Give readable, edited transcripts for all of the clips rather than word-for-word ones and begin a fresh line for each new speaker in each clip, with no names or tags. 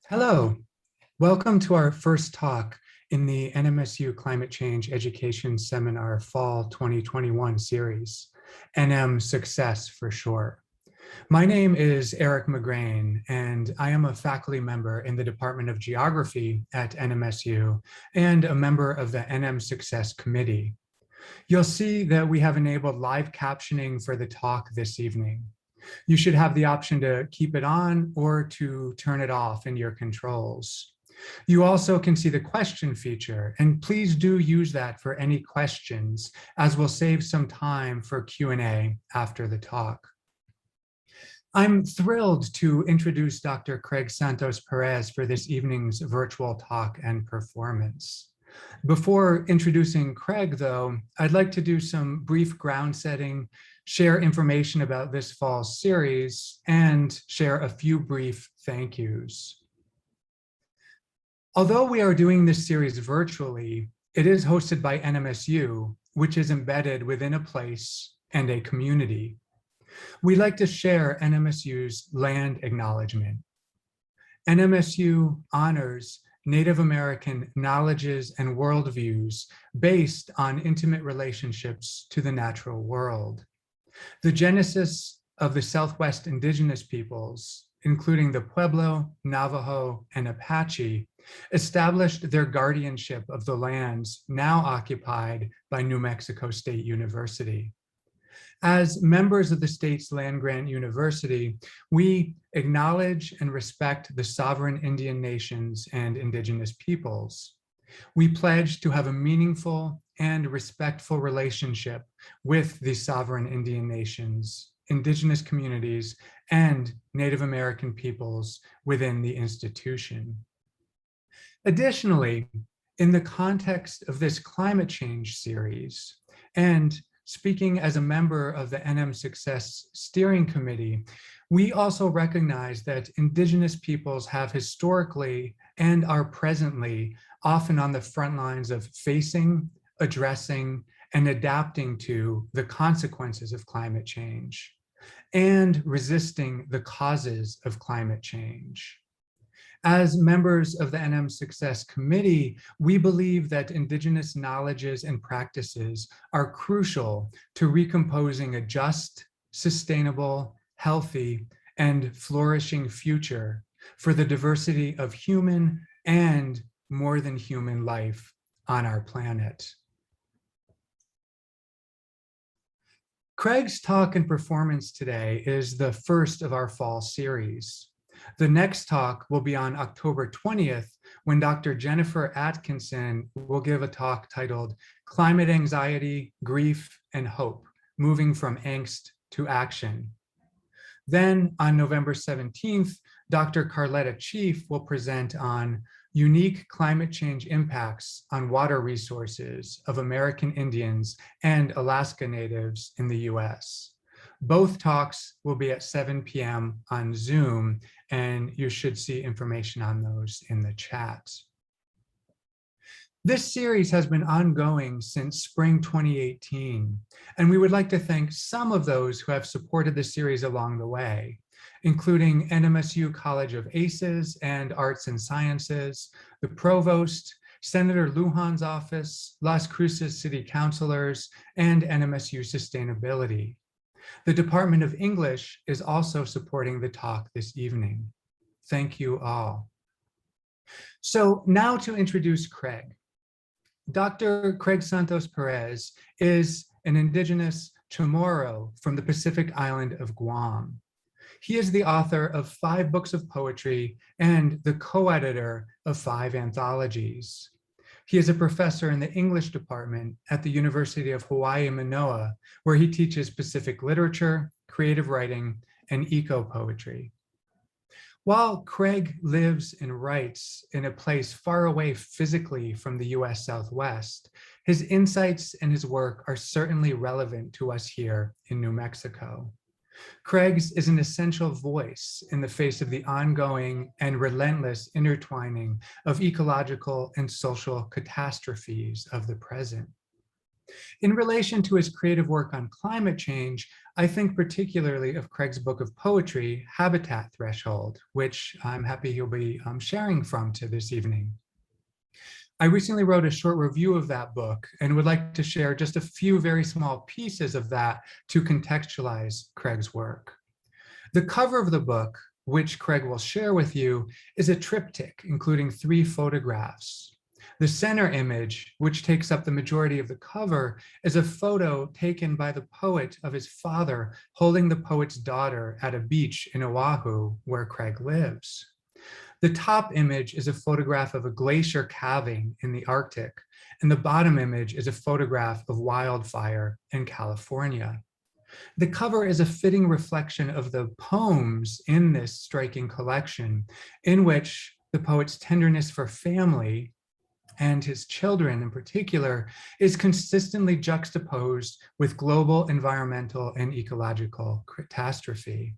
Hello, welcome to our first talk in the NMSU Climate Change Education Seminar Fall 2021 series, NMSUCCESS for short. My name is Eric McGrain, and I am a faculty member in the Department of Geography at NMSU and a member of the NMSUCCESS Committee. You'll see that we have enabled live captioning for the talk this evening. You should have the option to keep it on or to turn it off in your controls. You also can see the question feature, and please do use that for any questions, as we'll save some time for Q&A after the talk. I'm thrilled to introduce Dr. Craig Santos Perez for this evening's virtual talk and performance. Before introducing Craig, though, I'd like to do some brief ground setting, share information about this fall's series, and share a few brief thank yous. Although we are doing this series virtually, it is hosted by NMSU, which is embedded within a place and a community. We'd like to share NMSU's land acknowledgement. NMSU honors Native American knowledges and worldviews based on intimate relationships to the natural world. The genesis of the Southwest indigenous peoples, including the Pueblo, Navajo, and Apache, established their guardianship of the lands now occupied by New Mexico State University. As members of the state's land-grant university, we acknowledge and respect the sovereign Indian nations and indigenous peoples. We pledge to have a meaningful and respectful relationship with the sovereign Indian nations, indigenous communities, and Native American peoples within the institution. Additionally, in the context of this climate change series, and speaking as a member of the NMSUCCESS Steering Committee, we also recognize that indigenous peoples have historically and are presently often on the front lines of facing, addressing, and adapting to the consequences of climate change and resisting the causes of climate change. As members of the NMSUCCESS Committee, we believe that indigenous knowledges and practices are crucial to recomposing a just, sustainable, healthy, and flourishing future for the diversity of human and more than human life on our planet. Craig's talk and performance today is the first of our fall series. The next talk will be on October 20th, when Dr. Jennifer Atkinson will give a talk titled Climate Anxiety, Grief, and Hope, Moving from Angst to Action. Then on November 17th, Dr. Carletta Chief will present on unique climate change impacts on water resources of American Indians and Alaska Natives in the US. Both talks will be at 7 p.m. on Zoom, and you should see information on those in the chat. This series has been ongoing since spring 2018, and we would like to thank some of those who have supported the series along the way, including NMSU College of Aces and Arts and Sciences, the Provost, Senator Lujan's office, Las Cruces City Councilors, and NMSU Sustainability. The Department of English is also supporting the talk this evening. Thank you all. So now to introduce Craig. Dr. Craig Santos Perez is an indigenous Chamoru from the Pacific Island of Guam. He is the author of 5 books of poetry and the co-editor of 5 anthologies. He is a professor in the English department at the University of Hawai'i, Manoa, where he teaches Pacific literature, creative writing, and eco-poetry. While Craig lives and writes in a place far away physically from the US Southwest, his insights and his work are certainly relevant to us here in New Mexico. Craig's is an essential voice in the face of the ongoing and relentless intertwining of ecological and social catastrophes of the present. In relation to his creative work on climate change, I think particularly of Craig's book of poetry, Habitat Threshold, which I'm happy he'll be sharing from to this evening. I recently wrote a short review of that book and would like to share just a few very small pieces of that to contextualize Craig's work. The cover of the book, which Craig will share with you, is a triptych, including 3 photographs. The center image, which takes up the majority of the cover, is a photo taken by the poet of his father holding the poet's daughter at a beach in Oahu, where Craig lives. The top image is a photograph of a glacier calving in the Arctic, and the bottom image is a photograph of wildfire in California. The cover is a fitting reflection of the poems in this striking collection, in which the poet's tenderness for family and his children in particular is consistently juxtaposed with global environmental and ecological catastrophe.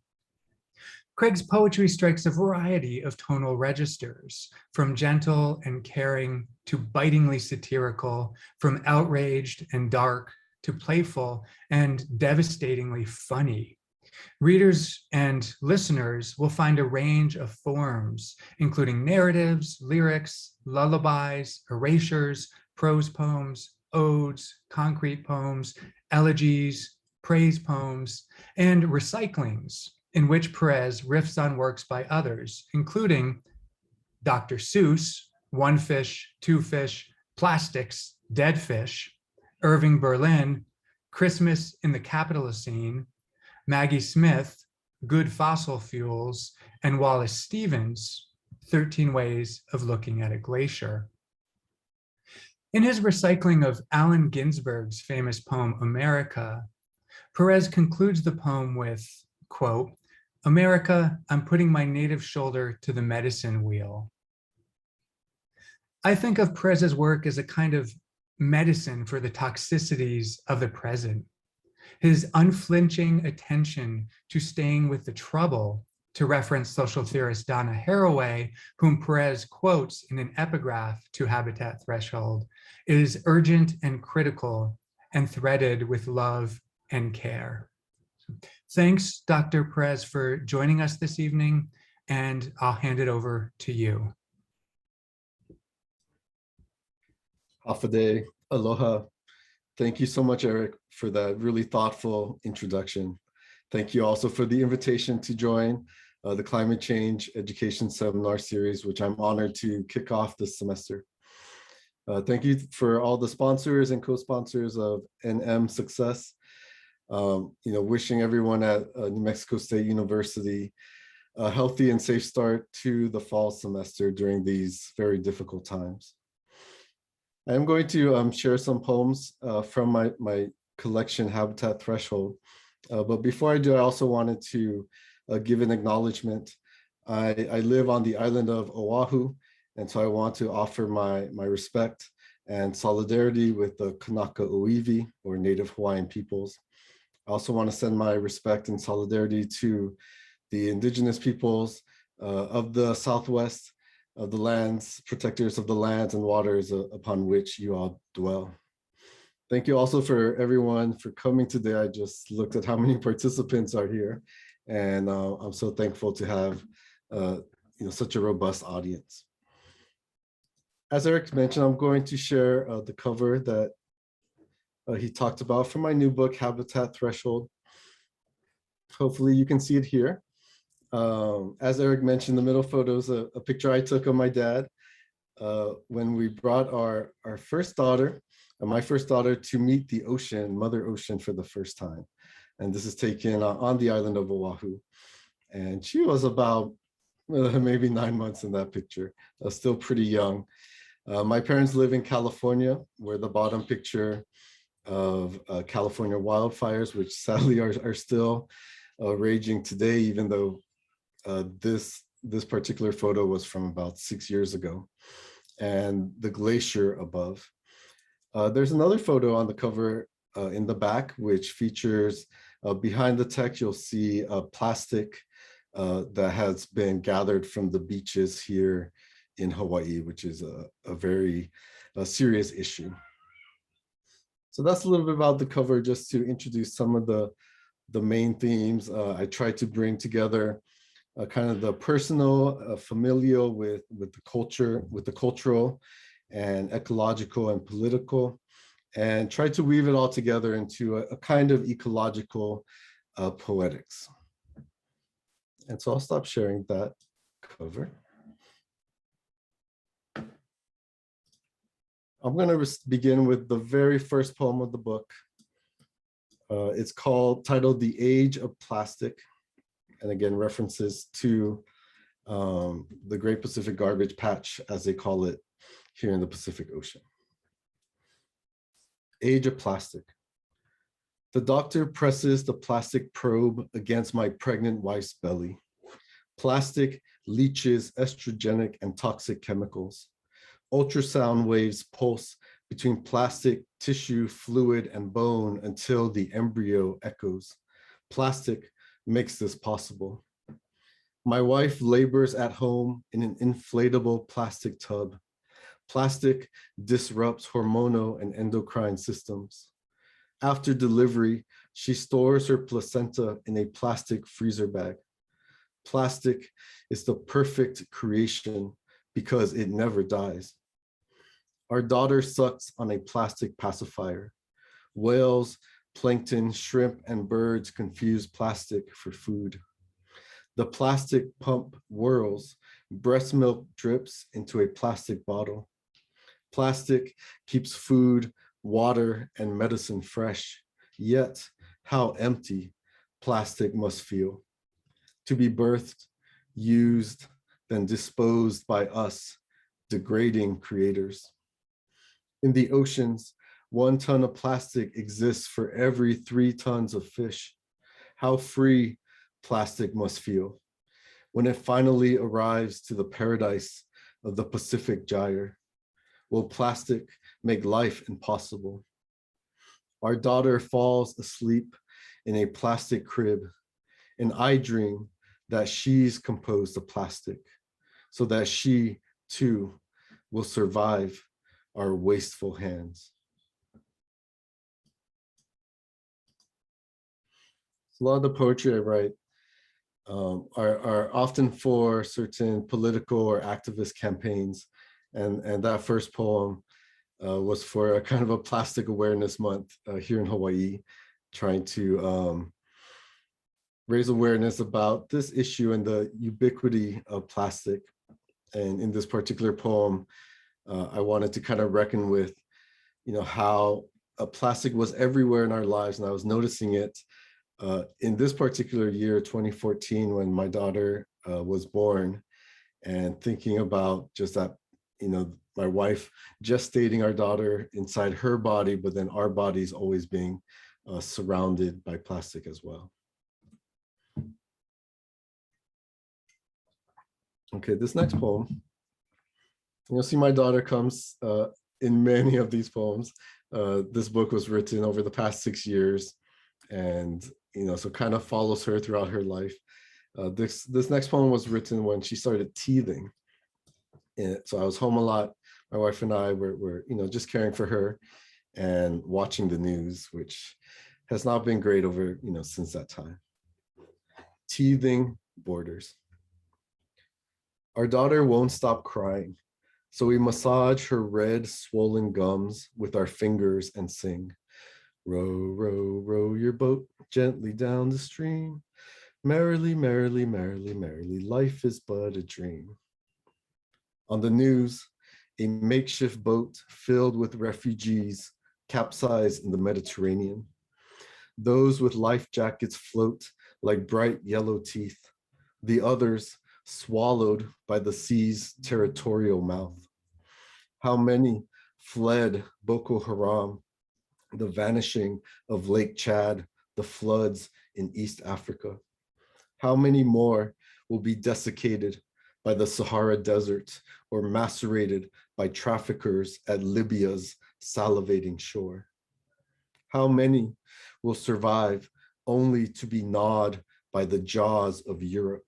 Craig's poetry strikes a variety of tonal registers, from gentle and caring to bitingly satirical, from outraged and dark to playful and devastatingly funny. Readers and listeners will find a range of forms, including narratives, lyrics, lullabies, erasures, prose poems, odes, concrete poems, elegies, praise poems, and recyclings, in which Perez riffs on works by others, including Dr. Seuss, One Fish, Two Fish, Plastics, Dead Fish, Irving Berlin, Christmas in the Capitalocene, Maggie Smith, Good Fossil Fuels, and Wallace Stevens, 13 Ways of Looking at a Glacier. In his recycling of Allen Ginsberg's famous poem, America, Perez concludes the poem with, quote, "America, I'm putting my native shoulder to the medicine wheel." I think of Perez's work as a kind of medicine for the toxicities of the present. His unflinching attention to staying with the trouble, to reference social theorist Donna Haraway, whom Perez quotes in an epigraph to Habitat Threshold, is urgent and critical and threaded with love and care. Thanks, Dr. Perez, for joining us this evening, and I'll hand it over to you.
Hafade, aloha. Thank you so much, Eric, for that really thoughtful introduction. Thank you also for the invitation to join the Climate Change Education Seminar Series, which I'm honored to kick off this semester. Thank you for all the sponsors and co-sponsors of NMSUCCESS. Wishing everyone at New Mexico State University a healthy and safe start to the fall semester during these very difficult times. I'm going to share some poems from my collection, Habitat Threshold. But before I do, I also wanted to give an acknowledgement. I live on the island of Oahu, and so I want to offer my respect and solidarity with the Kanaka Oiwi, or Native Hawaiian peoples. I also want to send my respect and solidarity to the indigenous peoples of the Southwest, of the lands, protectors of the lands and waters upon which you all dwell. Thank you also for everyone for coming today. I just looked at how many participants are here, and I'm so thankful to have such a robust audience. As Eric mentioned, I'm going to share the cover that he talked about from my new book, Habitat Threshold. Hopefully you can see it here. As Eric mentioned, the middle photo is a picture I took of my dad when we brought our first daughter, my first daughter, to meet the ocean, Mother Ocean, for the first time. And this is taken on the island of Oahu. And she was about maybe 9 months in that picture, still pretty young. My parents live in California, where the bottom picture of California wildfires, which sadly are still raging today, even though this particular photo was from about 6 years ago, and the glacier above. There's another photo on the cover in the back, which features behind the text, you'll see a plastic that has been gathered from the beaches here in Hawaii, which is a very serious issue. So that's a little bit about the cover, just to introduce some of the main themes. I tried to bring together kind of the personal, familial with the culture, with the cultural and ecological and political, and try to weave it all together into a kind of ecological poetics. And so I'll stop sharing that cover. I'm going to begin with the very first poem of the book. It's titled The Age of Plastic, and again, references to the Great Pacific Garbage Patch, as they call it here in the Pacific Ocean. Age of Plastic. The doctor presses the plastic probe against my pregnant wife's belly. Plastic leaches estrogenic and toxic chemicals. Ultrasound waves pulse between plastic, tissue, fluid, and bone until the embryo echoes. Plastic makes this possible. My wife labors at home in an inflatable plastic tub. Plastic disrupts hormonal and endocrine systems. After delivery, she stores her placenta in a plastic freezer bag. Plastic is the perfect creation because it never dies. Our daughter sucks on a plastic pacifier. Whales, plankton, shrimp, and birds confuse plastic for food. The plastic pump whirls. Breast milk drips into a plastic bottle. Plastic keeps food, water, and medicine fresh. Yet, how empty plastic must feel. To be birthed, used, then disposed by us, degrading creators. In the oceans, 1 ton of plastic exists for every 3 tons of fish. How free plastic must feel when it finally arrives to the paradise of the Pacific Gyre. Will plastic make life impossible? Our daughter falls asleep in a plastic crib, and I dream that she's composed of plastic so that she too will survive our wasteful hands. A lot of the poetry I write are often for certain political or activist campaigns. And that first poem was for a kind of a plastic awareness month here in Hawaii, trying to raise awareness about this issue and the ubiquity of plastic. And in this particular poem, I wanted to kind of reckon with, how plastic was everywhere in our lives. And I was noticing it in this particular year, 2014, when my daughter was born, and thinking about just that, my wife gestating our daughter inside her body, but then our bodies always being surrounded by plastic as well. Okay, this next poem, you'll see my daughter comes in many of these poems. This book was written over the past 6 years, and so kind of follows her throughout her life. This next poem was written when she started teething. And so I was home a lot. My wife and I were just caring for her and watching the news, which has not been great over, since that time. Teething borders. Our daughter won't stop crying, so we massage her red, swollen gums with our fingers and sing. Row, row, row your boat gently down the stream. Merrily, merrily, merrily, merrily, life is but a dream. On the news, a makeshift boat filled with refugees capsized in the Mediterranean. Those with life jackets float like bright yellow teeth. The others swallowed by the sea's territorial mouth. How many fled Boko Haram, the vanishing of Lake Chad, the floods in East Africa? How many more will be desiccated by the Sahara Desert or macerated by traffickers at Libya's salivating shore? How many will survive only to be gnawed by the jaws of Europe?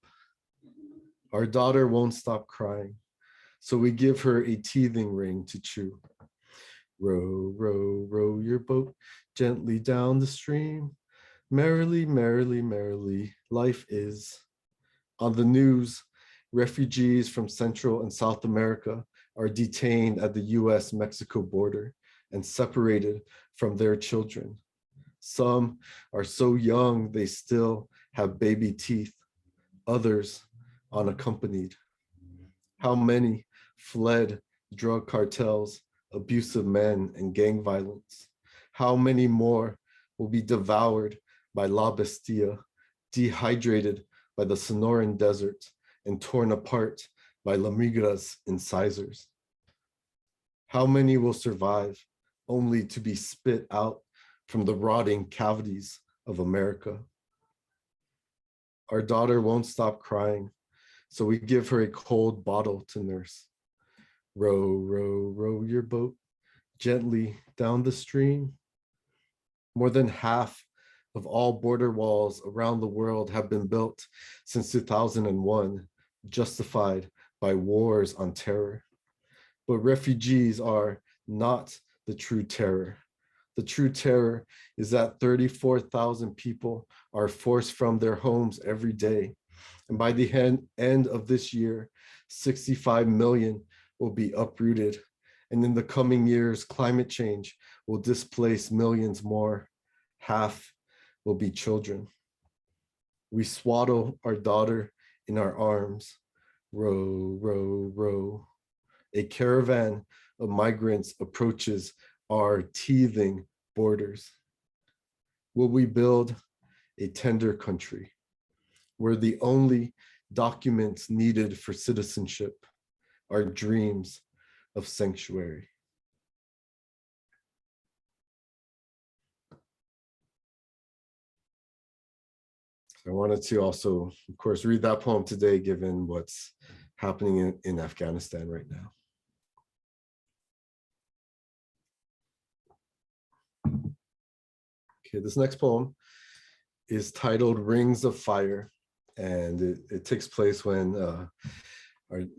Our daughter won't stop crying, so we give her a teething ring to chew. Row, row, row your boat gently down the stream. Merrily, merrily, merrily, life is. On the news, refugees from Central and South America are detained at the US-Mexico border and separated from their children. Some are so young they still have baby teeth, others unaccompanied. How many fled drug cartels, abusive men, and gang violence? How many more will be devoured by La Bestia, dehydrated by the Sonoran Desert, and torn apart by La Migra's incisors? How many will survive only to be spit out from the rotting cavities of America? Our daughter won't stop crying, so we give her a cold bottle to nurse. Row, row, row your boat gently down the stream. More than half of all border walls around the world have been built since 2001, justified by wars on terror. But refugees are not the true terror. The true terror is that 34,000 people are forced from their homes every day. And by the end of this year, 65 million will be uprooted. And in the coming years, climate change will displace millions more. Half will be children. We swaddle our daughter in our arms. Row, row, row. A caravan of migrants approaches our teething borders. Will we build a tender country where the only documents needed for citizenship are dreams of sanctuary? I wanted to also, of course, read that poem today, given what's happening in Afghanistan right now. Okay, this next poem is titled Rings of Fire, and it takes place when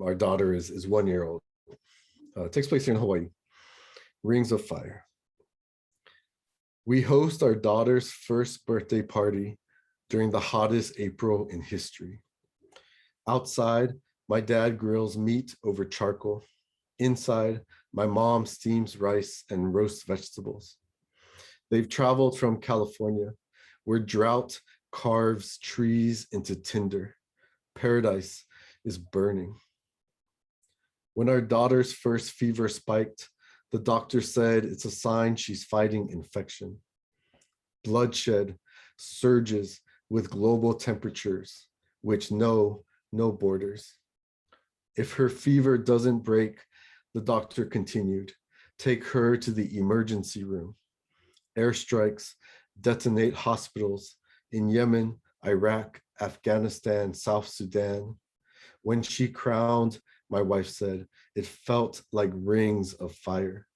our daughter is 1 year old. It takes place here in Hawaii. Rings of Fire. We host our daughter's first birthday party during the hottest April in history. Outside, my dad grills meat over charcoal. Inside, my mom steams rice and roasts vegetables. They've traveled from California, where drought carves trees into tinder. Paradise is burning. When our daughter's first fever spiked, the doctor said it's a sign she's fighting infection. Bloodshed surges with global temperatures, which know no borders. If her fever doesn't break, the doctor continued, take her to the emergency room. Airstrikes detonate hospitals in Yemen, Iraq, Afghanistan, South Sudan. When she crowned, my wife said, it felt like rings of fire.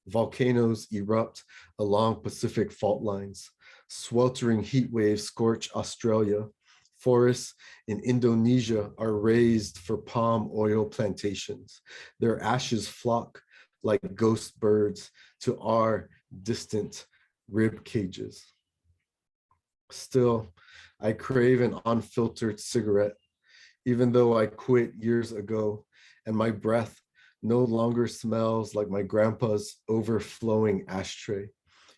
Volcanoes erupt along Pacific fault lines. Sweltering heat waves scorch Australia. Forests in Indonesia are razed for palm oil plantations. Their ashes flock like ghost birds to our distant rib cages. Still, I crave an unfiltered cigarette, even though I quit years ago, and my breath no longer smells like my grandpa's overflowing ashtray.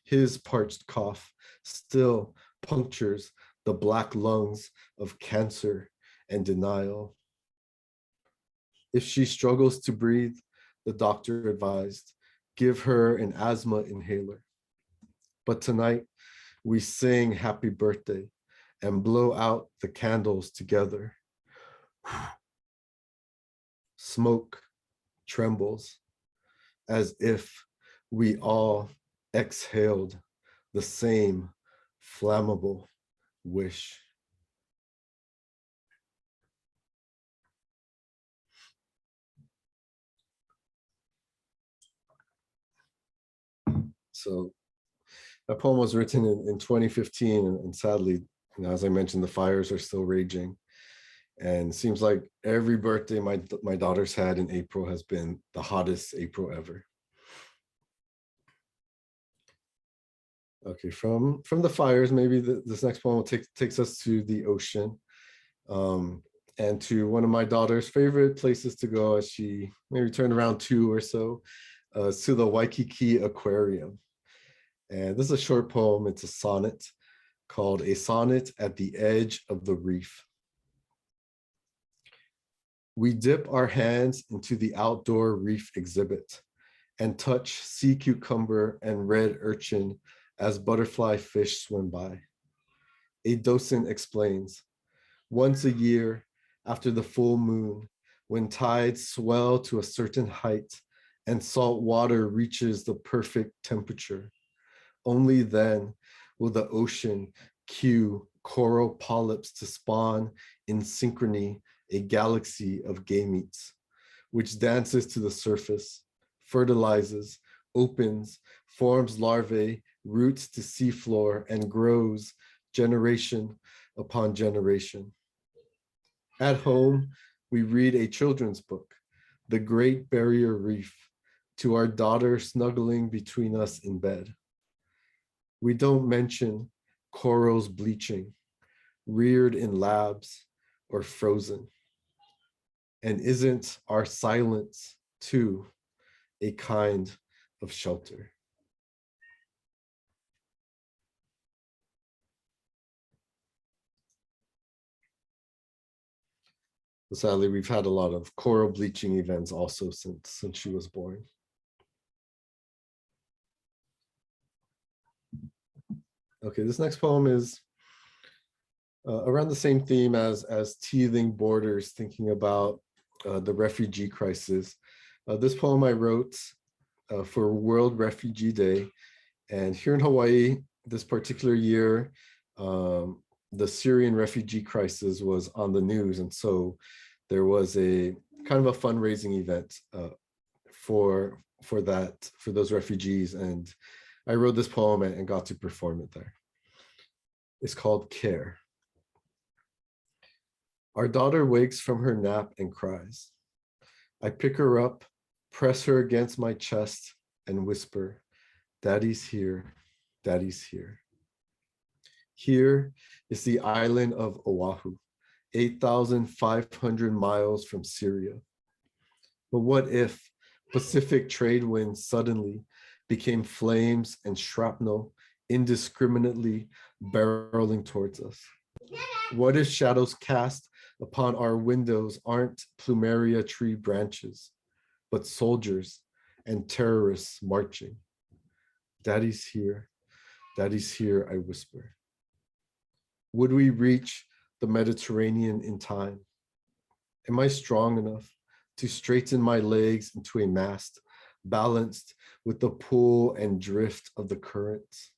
His parched cough still punctures the black lungs of cancer and denial. If she struggles to breathe, the doctor advised, give her an asthma inhaler. But tonight, we sing happy birthday and blow out the candles together. Smoke trembles as if we all exhaled the same flammable wish. So that poem was written in 2015, and sadly, as I mentioned, the fires are still raging. And it seems like every birthday my daughter's had in April has been the hottest April ever. Okay, from the fires, maybe this next poem takes us to the ocean, and to one of my daughter's favorite places to go as she maybe turned around 2 or so, to the Waikiki Aquarium. And this is a short poem. It's a sonnet called A Sonnet at the Edge of the Reef. We dip our hands into the outdoor reef exhibit and touch sea cucumber and red urchin as butterfly fish swim by. A docent explains, once a year after the full moon, when tides swell to a certain height and salt water reaches the perfect temperature, only then will the ocean cue coral polyps to spawn in synchrony a galaxy of gametes, which dances to the surface, fertilizes, opens, forms larvae, roots to seafloor, and grows generation upon generation. At home, we read a children's book, The Great Barrier Reef, to our daughter snuggling between us in bed. We don't mention corals bleaching, reared in labs or frozen. And isn't our silence, too, a kind of shelter? Sadly, we've had a lot of coral bleaching events also since she was born. Okay, this next poem is around the same theme as Teething Borders, thinking about the refugee crisis. This poem I wrote for World Refugee Day. And here in Hawaii, this particular year, the Syrian refugee crisis was on the news. And so there was a kind of a fundraising event for those refugees. And I wrote this poem and got to perform it there. It's called Care. Our daughter wakes from her nap and cries. I pick her up, press her against my chest, and whisper, Daddy's here, Daddy's here. Here is the island of Oahu, 8,500 miles from Syria. But what if Pacific trade winds suddenly became flames and shrapnel indiscriminately barreling towards us? What if shadows cast upon our windows aren't plumeria tree branches, but soldiers and terrorists marching? Daddy's here, I whisper. Would we reach the Mediterranean in time? Am I strong enough to straighten my legs into a mast, balanced with the pull and drift of the currents?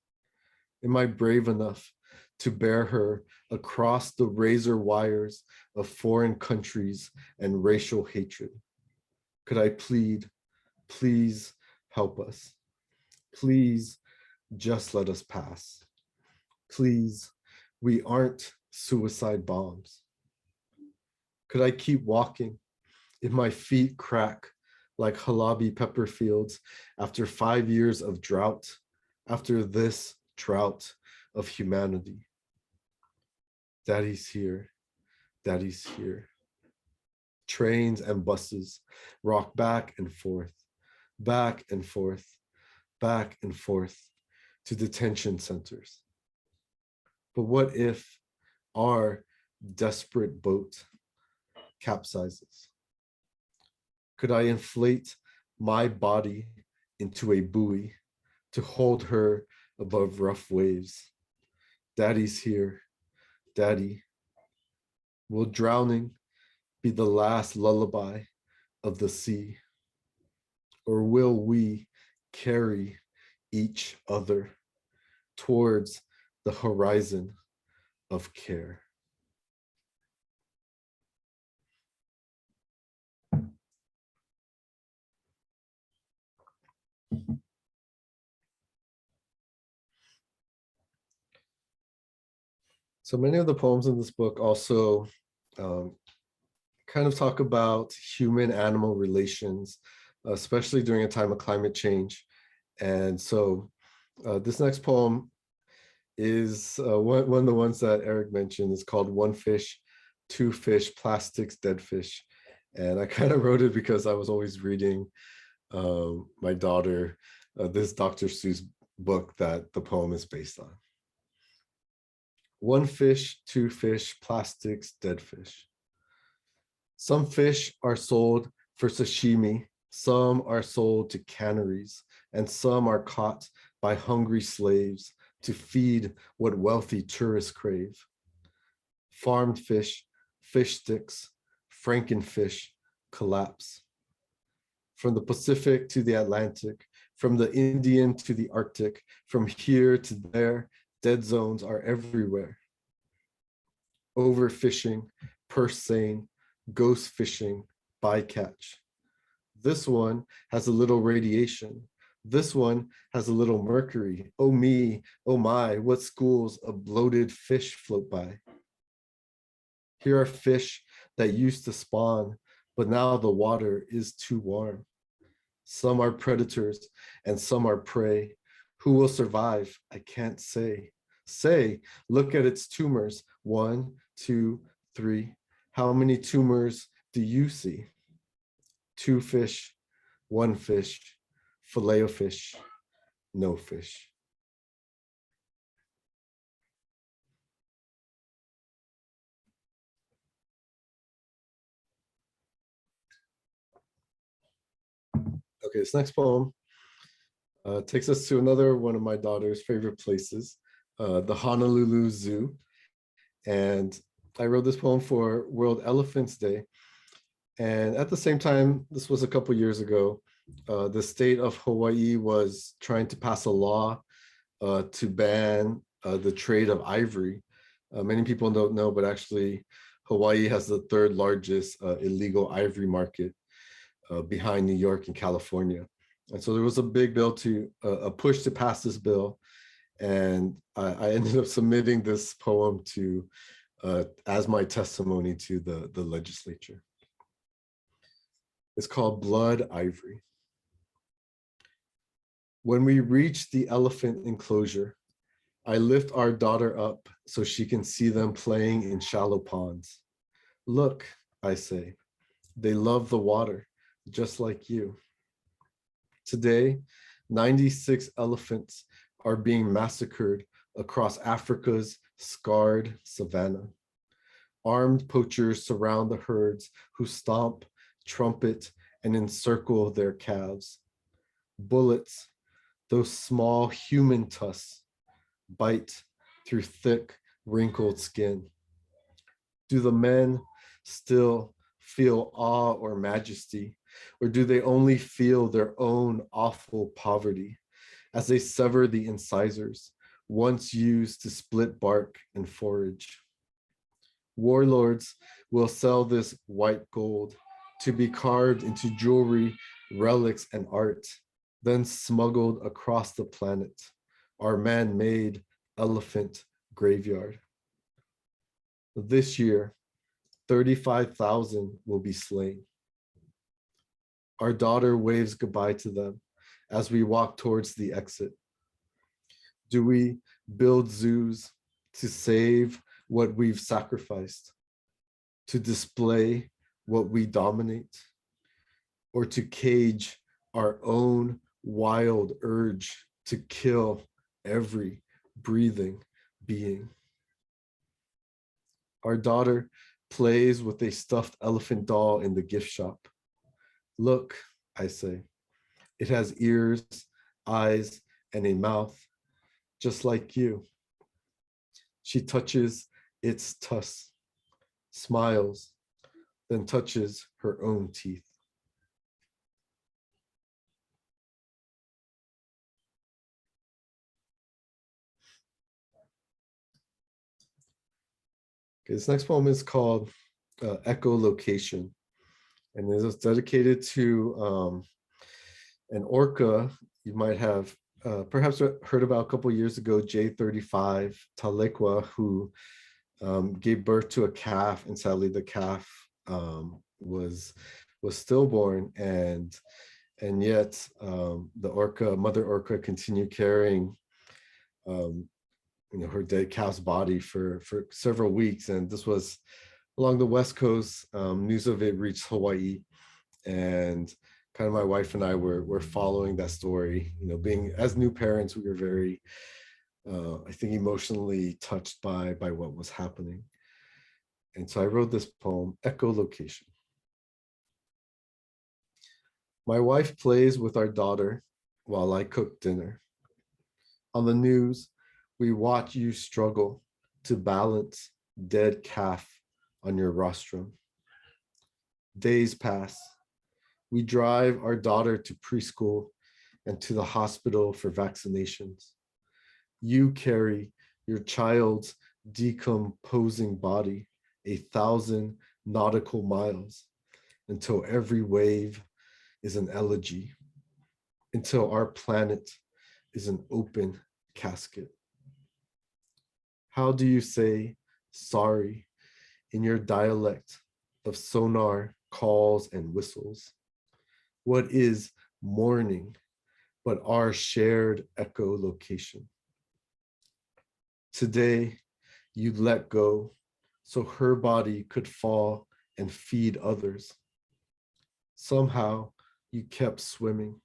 Am I brave enough to bear her across the razor wires of foreign countries and racial hatred? Could I plead, please help us? Please just let us pass. Please, we aren't suicide bombs. Could I keep walking if my feet crack like halabi pepper fields after 5 years of drought, after this drought of humanity? Daddy's here, Daddy's here. Trains and buses rock back and forth, back and forth, back and forth to detention centers. But what if our desperate boat capsizes? Could I inflate my body into a buoy to hold her above rough waves? Daddy's here, Daddy. Will drowning be the last lullaby of the sea? Or will we carry each other towards the horizon of care? So many of the poems in this book also kind of talk about human-animal relations, especially during a time of climate change. And so this next poem is one of the ones that Eric mentioned is called One Fish, Two Fish, Plastics, Dead Fish. And I kind of wrote it because I was always reading my daughter this Dr. Seuss book that the poem is based on. One fish, two fish, plastics, dead fish. Some fish are sold for sashimi, some are sold to canneries, and some are caught by hungry slaves to feed what wealthy tourists crave. Farmed fish, fish sticks, frankenfish collapse. From the Pacific to the Atlantic, from the Indian to the Arctic, from here to there, dead zones are everywhere. Overfishing, purse seine, ghost fishing, bycatch. This one has a little radiation. This one has a little mercury. Oh me, oh my, what schools of bloated fish float by. Here are fish that used to spawn, but now the water is too warm. Some are predators and some are prey. Who will survive? I can't say. Say, look at its tumors. 1, 2, 3. How many tumors do you see? 2 fish, 1 fish, filet of fish, no fish. Okay, this next poem takes us to another one of my daughter's favorite places, the Honolulu Zoo. And I wrote this poem for World Elephants Day. And at the same time, this was a couple years ago, the state of Hawaii was trying to pass a law to ban the trade of ivory. Many people don't know, but actually Hawaii has the 3rd largest illegal ivory market behind New York and California. And so there was a big bill a push to pass this bill. And I ended up submitting this poem to as my testimony to the legislature. It's called Blood Ivory. When we reach the elephant enclosure, I lift our daughter up so she can see them playing in shallow ponds. Look, I say, they love the water, just like you. Today, 96 elephants are being massacred across Africa's scarred savanna. Armed poachers surround the herds who stomp, trumpet, and encircle their calves. Bullets, those small human tusks, bite through thick, wrinkled skin. Do the men still feel awe or majesty, or do they only feel their own awful poverty as they sever the incisors once used to split bark and forage? Warlords will sell this white gold to be carved into jewelry, relics, and art, then smuggled across the planet, our man-made elephant graveyard. This year, 35,000 will be slain. Our daughter waves goodbye to them as we walk towards the exit. Do we build zoos to save what we've sacrificed, to display what we dominate, or to cage our own wild urge to kill every breathing being? Our daughter plays with a stuffed elephant doll in the gift shop. Look, I say, it has ears, eyes, and a mouth, just like you. She touches its tusks, smiles, then touches her own teeth. Okay, this next poem is called Echolocation, and it is dedicated to an orca you might have perhaps heard about a couple years ago, J35 Talekwa, who gave birth to a calf, and sadly the calf was stillborn, and yet the mother orca continued carrying her dead calf's body for several weeks. And this was along the West Coast. News of it reached Hawaii, and kind of my wife and I were following that story. Being as new parents, we were very, I think, emotionally touched by what was happening. And so I wrote this poem, Echolocation. My wife plays with our daughter while I cook dinner. On the news, we watch you struggle to balance dead calf on your rostrum. Days pass. We drive our daughter to preschool and to the hospital for vaccinations. You carry your child's decomposing body 1,000 nautical miles until every wave is an elegy, until our planet is an open casket. How do you say sorry in your dialect of sonar calls and whistles? What is mourning but our shared echolocation? Today, you let go so her body could fall and feed others. Somehow, you kept swimming.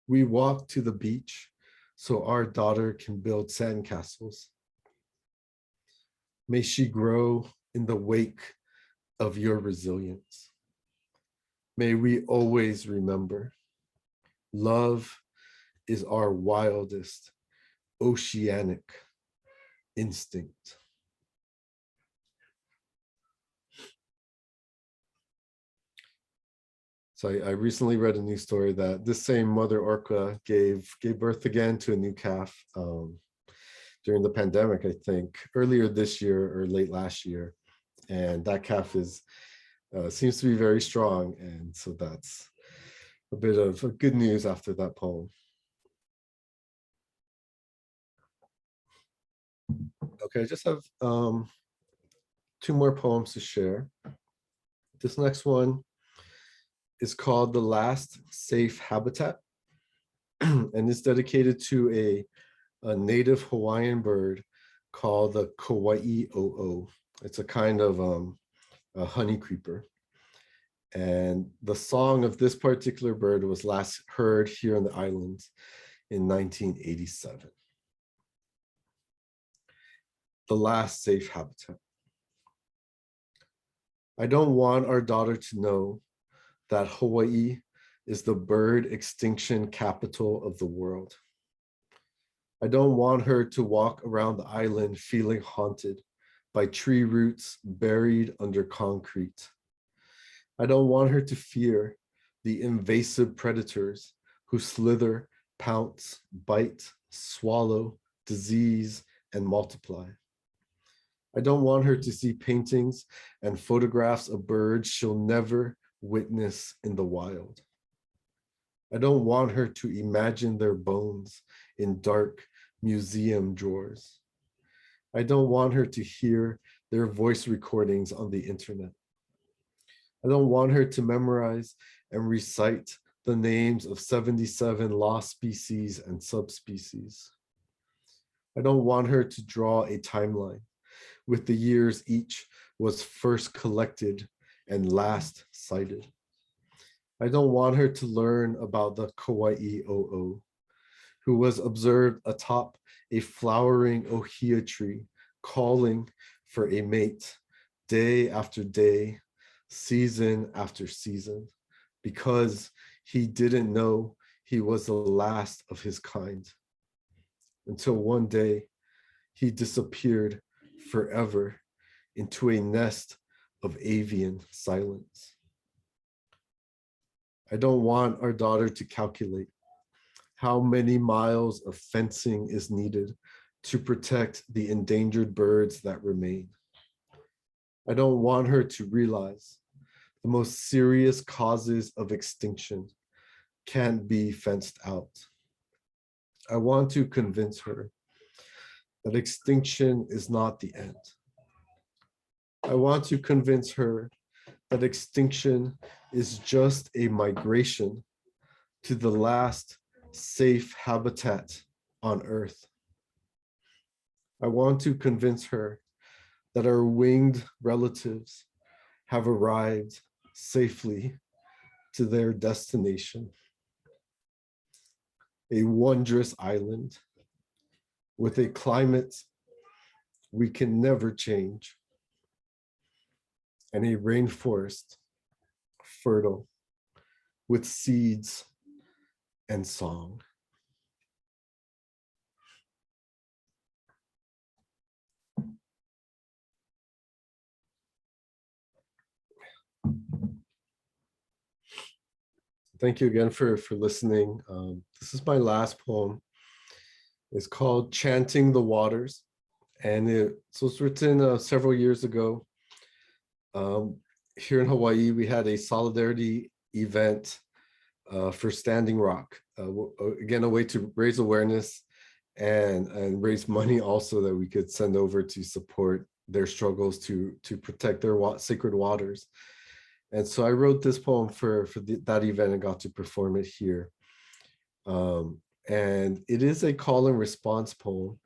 We walked to the beach so our daughter can build sandcastles. May she grow in the wake of your resilience. May we always remember, love is our wildest oceanic instinct. So I recently read a news story that this same mother orca gave birth again to a new calf during the pandemic, I think, earlier this year or late last year. And that calf seems to be very strong. And so that's a bit of good news after that poem. Okay, I just have 2 more poems to share. This next one is called The Last Safe Habitat, and it's dedicated to a native Hawaiian bird called the Kauai o'o. It's a kind of a honey creeper. And the song of this particular bird was last heard here on the islands in 1987. The Last Safe Habitat. I don't want our daughter to know that Hawaii is the bird extinction capital of the world. I don't want her to walk around the island feeling haunted by tree roots buried under concrete. I don't want her to fear the invasive predators who slither, pounce, bite, swallow, disease, and multiply. I don't want her to see paintings and photographs of birds she'll never witness in the wild. I don't want her to imagine their bones in dark museum drawers. I don't want her to hear their voice recordings on the internet. I don't want her to memorize and recite the names of 77 lost species and subspecies. I don't want her to draw a timeline with the years each was first collected and last sighted. I don't want her to learn about the Kauai o'o, who was observed atop a flowering ohia tree, calling for a mate day after day, season after season, because he didn't know he was the last of his kind. Until one day, he disappeared forever into a nest of avian silence. I don't want our daughter to calculate how many miles of fencing is needed to protect the endangered birds that remain. I don't want her to realize the most serious causes of extinction can't be fenced out. I want to convince her that extinction is not the end. I want to convince her that extinction is just a migration to the last safe habitat on Earth. I want to convince her that our winged relatives have arrived safely to their destination, a wondrous island with a climate we can never change, and a rainforest fertile with seeds and song. Thank you again for listening. This is my last poem. It's called Chanting the Waters. And it was written several years ago. Here in Hawaii, we had a solidarity event for Standing Rock. Again, a way to raise awareness and raise money also that we could send over to support their struggles to protect their sacred waters. And so I wrote this poem for that event and got to perform it here. And it is a call and response poem.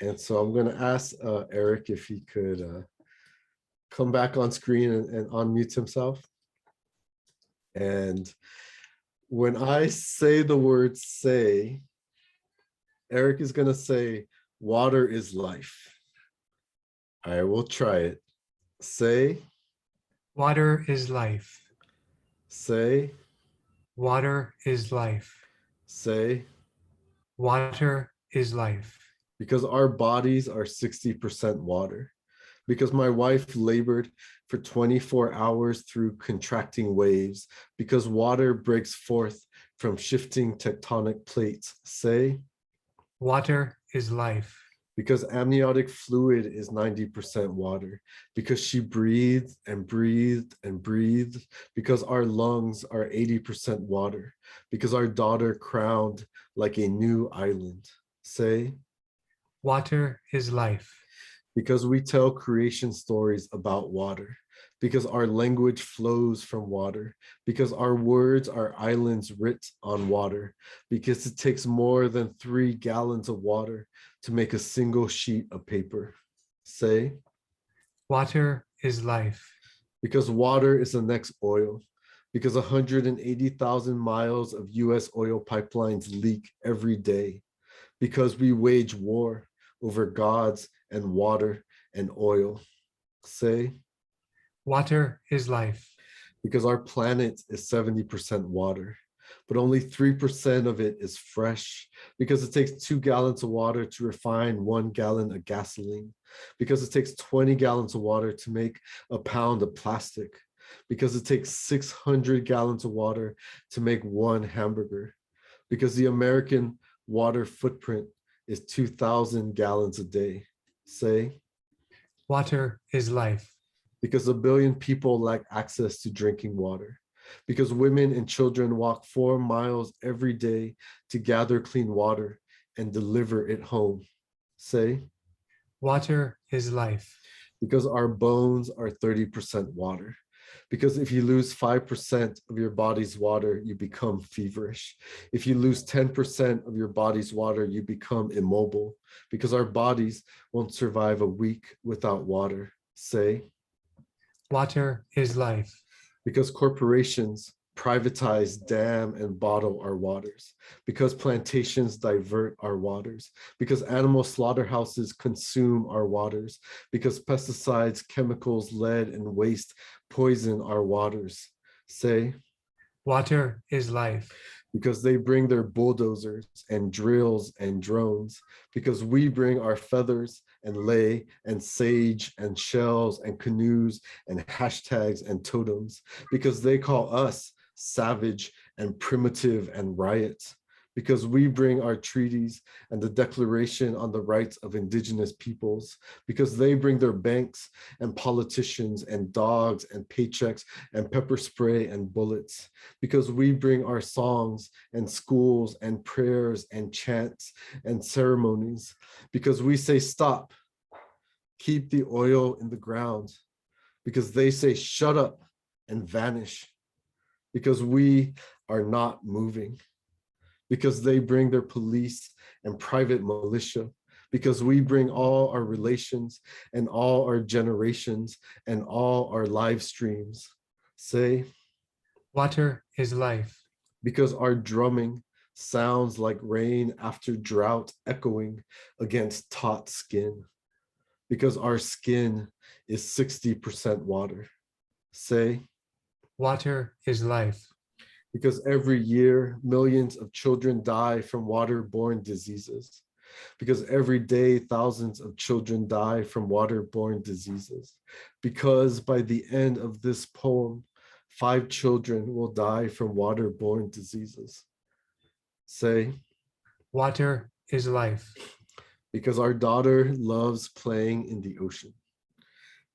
And so I'm going to ask Eric if he could come back on screen and unmute himself. And when I say the word say, Eric is going to say, water is life. I will try it. Say.
Water is life.
Say.
Water is life.
Say.
Water is life.
Because our bodies are 60% water. Because my wife labored for 24 hours through contracting waves. Because water breaks forth from shifting tectonic plates. Say.
Water is life.
Because amniotic fluid is 90% water, because she breathed and breathed and breathed, because our lungs are 80% water, because our daughter crowned like a new island. Say.
Water is life.
Because we tell creation stories about water, because our language flows from water, because our words are islands writ on water, because it takes more than 3 gallons of water to make a single sheet of paper. Say.
Water is life.
Because water is the next oil, because 180,000 miles of US oil pipelines leak every day, because we wage war over gods and water and oil. Say.
Water is life.
Because our planet is 70% water, but only 3% of it is fresh, because it takes 2 gallons of water to refine 1 gallon of gasoline, because it takes 20 gallons of water to make a pound of plastic, because it takes 600 gallons of water to make 1 hamburger, because the American water footprint is 2,000 gallons a day. Say.
Water is life.
Because 1 billion people lack access to drinking water, because women and children walk 4 miles every day to gather clean water and deliver it home. Say.
Water is life.
Because our bones are 30% water, because if you lose 5% of your body's water, you become feverish. If you lose 10% of your body's water, you become immobile, because our bodies won't survive a week without water. Say.
Water is life.
Because corporations privatize, dam, and bottle our waters, because plantations divert our waters, because animal slaughterhouses consume our waters, because pesticides, chemicals, lead, and waste poison our waters. Say.
Water is life.
Because they bring their bulldozers and drills and drones, because we bring our feathers and lei and sage and shells and canoes and hashtags and totems, because they call us savage and primitive and riots, because we bring our treaties and the Declaration on the Rights of Indigenous Peoples, because they bring their banks and politicians and dogs and paychecks and pepper spray and bullets, because we bring our songs and schools and prayers and chants and ceremonies, because we say stop, keep the oil in the ground, because they say shut up and vanish, because we are not moving, because they bring their police and private militia, because we bring all our relations and all our generations and all our live streams. Say,
water is life.
because our drumming sounds like rain after drought echoing against taut skin, because our skin is 60% water. Say,
water is life.
because every year millions of children die from waterborne diseases, because every day thousands of children die from waterborne diseases, because by the end of this poem 5 children will die from waterborne diseases. Say,
water is life.
because our daughter loves playing in the ocean,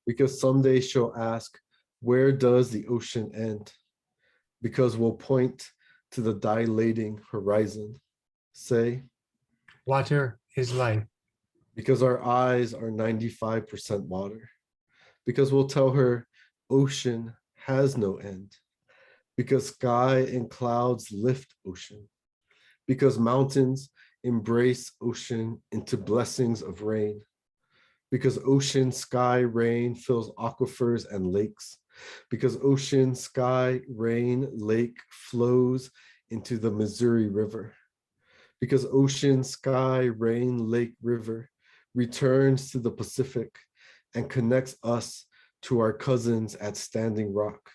because someday she'll ask, where does the ocean end? Because we'll point to the dilating horizon. Say,
water is life.
because our eyes are 95% water, because we'll tell her ocean has no end, because sky and clouds lift ocean, because mountains embrace ocean into blessings of rain, because ocean, sky, rain fills aquifers and lakes, because ocean, sky, rain, lake flows into the Missouri River, because ocean, sky, rain, lake, river returns to the Pacific and connects us to our cousins at Standing Rock,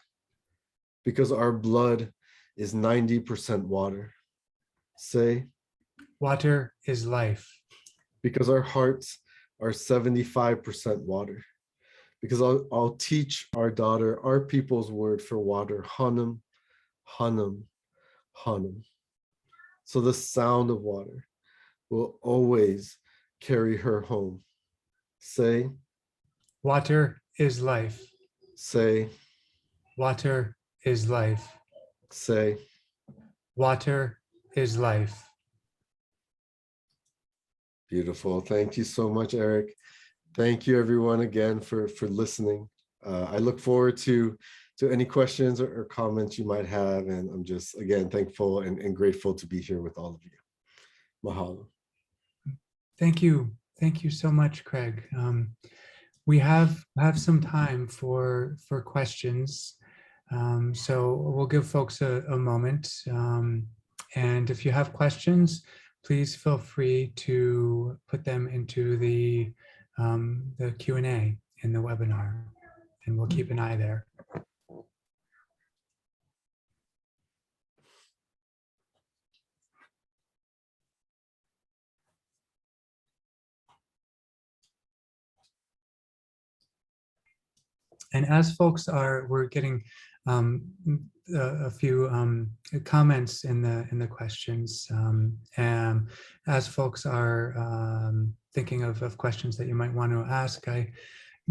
because our blood is 90% water. Say,
water is life.
because our hearts are 75% water, because I'll teach our daughter our people's word for water, hanum, hanum, hanum. So the sound of water will always carry her home. Say,
water is life.
say,
water is life.
say.
Water is life.
Beautiful. Thank you so much, Eric. Thank you everyone again for listening. I look forward to any questions or comments you might have. And I'm just, again, thankful and grateful to be here with all of you. Mahalo.
Thank you. Thank you so much, Craig. We have some time for questions. So we'll give folks a moment. And if you have questions, please feel free to put them into the Q&A in the webinar, and we'll keep an eye there. And as folks we're getting a few comments in the questions, and as folks are thinking of questions that you might want to ask,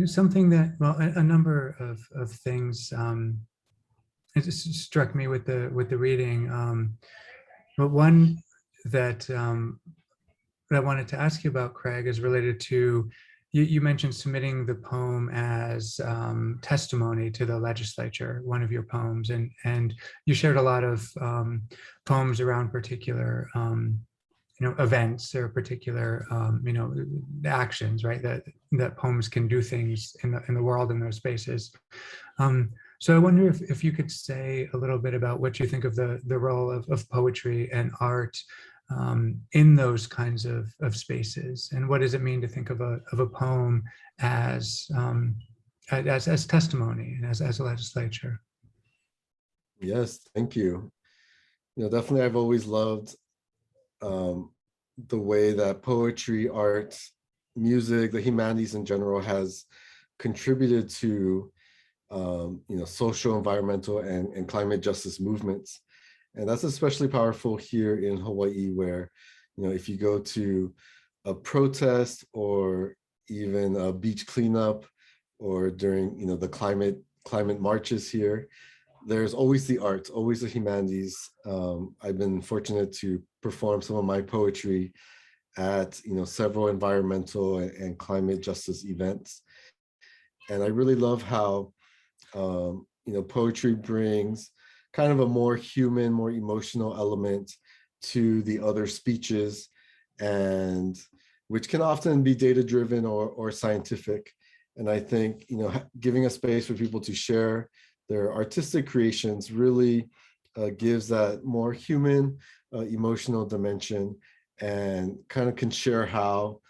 something that, well, a number of things. It just struck me with the reading, but one that I wanted to ask you about, Craig, is related to. You mentioned submitting the poem as testimony to the legislature, one of your poems, and you shared a lot of poems around particular events or particular actions, right? That poems can do things in the world in those spaces. So I wonder if you could say a little bit about what you think of the role of poetry and art in those kinds of spaces, and what does it mean to think of a poem as testimony and as a legislature?
Yes, thank you. Definitely, I've always loved the way that poetry, art, music, the humanities in general has contributed to social, environmental, and climate justice movements. And that's especially powerful here in Hawaii, where, if you go to a protest or even a beach cleanup, or during, the climate marches here, there's always the arts, always the humanities. I've been fortunate to perform some of my poetry at, several environmental and climate justice events. And I really love how, poetry brings kind of a more human, more emotional element to the other speeches, and which can often be data driven or scientific. And I think, giving a space for people to share their artistic creations really gives that more human, emotional dimension, and kind of can share how,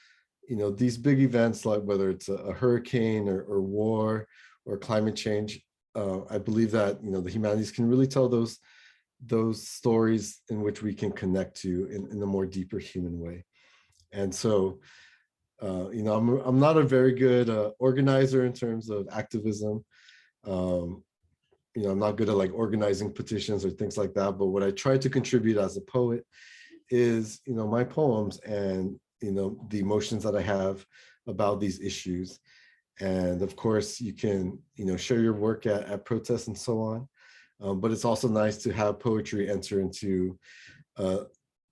these big events, like whether it's a hurricane or war or climate change, I believe that, the humanities can really tell those stories in which we can connect to in a more deeper human way. And so, I'm not a very good organizer in terms of activism. I'm not good at like organizing petitions or things like that. But what I try to contribute as a poet is, my poems and, the emotions that I have about these issues. And of course, you can, share your work at protests and so on. But it's also nice to have poetry enter into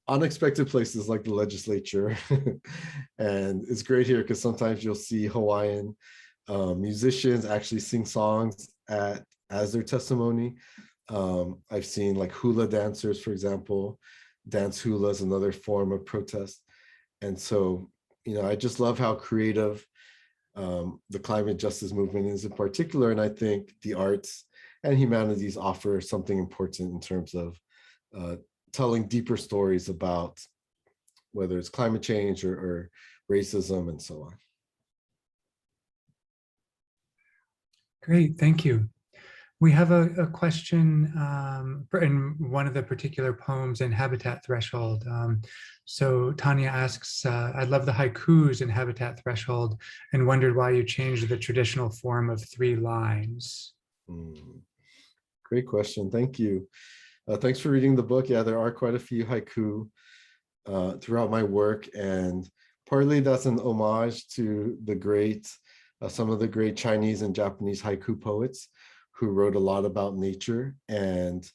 unexpected places like the legislature. And it's great here because sometimes you'll see Hawaiian musicians actually sing songs as their testimony. I've seen like hula dancers, for example, dance hula is another form of protest. And so, I just love how creative the climate justice movement is in particular. And I think the arts and humanities offer something important in terms of telling deeper stories about whether it's climate change or racism and so on.
Great, thank you. We have a question in one of the particular poems in Habitat Threshold. So Tanya asks, I love the haikus in Habitat Threshold and wondered why you changed the traditional form of 3 lines.
Great question, thank you. Thanks for reading the book. Yeah, there are quite a few haiku throughout my work, and partly that's an homage to some of the great Chinese and Japanese haiku poets who wrote a lot about nature and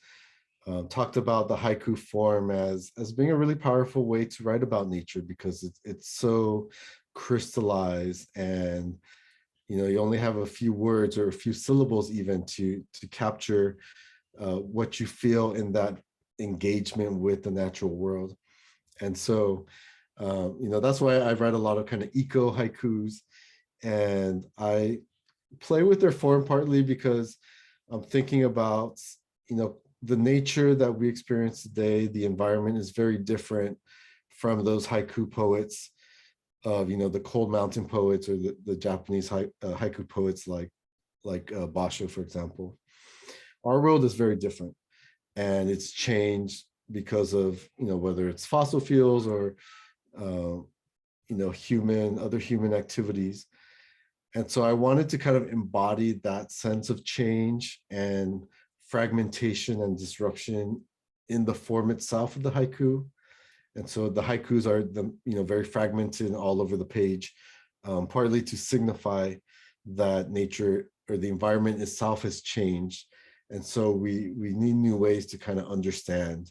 talked about the haiku form as being a really powerful way to write about nature, because it's so crystallized, and you only have a few words or a few syllables even to capture what you feel in that engagement with the natural world. And so that's why I write a lot of kind of eco haikus, and I play with their form partly because I'm thinking about, the nature that we experience today. The environment is very different from those haiku poets of, the cold mountain poets or the Japanese haiku poets like Basho, for example. Our world is very different, and it's changed because of, whether it's fossil fuels or, other human activities. And so I wanted to kind of embody that sense of change and fragmentation and disruption in the form itself of the haiku. And so the haikus are very fragmented all over the page, partly to signify that nature or the environment itself has changed. And so we need new ways to kind of understand,